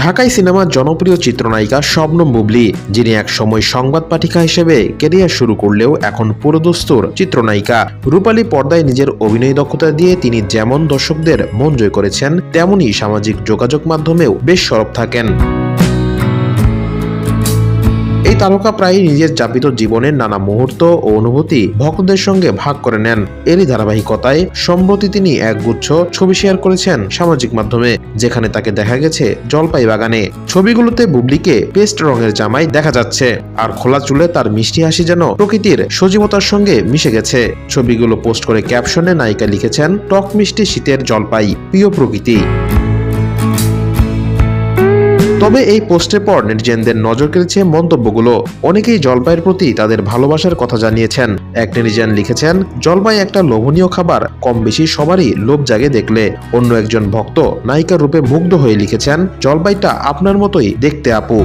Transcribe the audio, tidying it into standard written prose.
ঢাকাই সিনেমার জনপ্রিয় চিত্রনায়িকা শবনম বুবলী, যিনি একসময় সংবাদ পাঠিকা হিসেবে ক্যারিয়ার শুরু করলেও এখন পুরোদস্তুর চিত্রনায়িকা। রূপালী পর্দায় নিজের অভিনয় দক্ষতা দিয়ে তিনি যেমন দর্শকদের মন জয় করেছেন, তেমনই সামাজিক যোগাযোগ মাধ্যমেও বেশ সরব থাকেন। এই তারকা প্রায়ই নিজের যাপিত জীবনের নানা মুহূর্ত ও অনুভূতি ভক্তদের সঙ্গে ভাগ করে নেন। এরই ধারাবাহিকতায় সম্প্রতি তিনি একগুচ্ছ ছবি শেয়ার করেছেন সামাজিক মাধ্যমে, যেখানে তাকে দেখা গেছে জলপাই বাগানে। ছবিগুলোতে বুবলীকে পেস্ট রঙের জামায় দেখা যাচ্ছে, আর খোলা চুলে তার মিষ্টি হাসি যেন প্রকৃতির সজীবতার সঙ্গে মিশে গেছে। ছবিগুলো পোস্ট করে ক্যাপশনে নায়িকা লিখেছেন, টক মিষ্টি শীতের জলপাই, প্রিয় প্রকৃতি। তবে এই পোস্টের পর নেটিজেনদের নজর কেড়েছে মন্তব্যগুলো। অনেকেই জলপাইয়ের প্রতি তাদের ভালোবাসার কথা জানিয়েছেন। এক নেটিজেন লিখেছেন, জলপাই একটা লোভনীয় খাবার, কম বেশি সবারই লোভ জাগে দেখলে। অন্য একজন ভক্ত নায়িকার রূপে মুগ্ধ হয়ে লিখেছেন, জলপাইটা আপনার মতোই দেখতে আপু।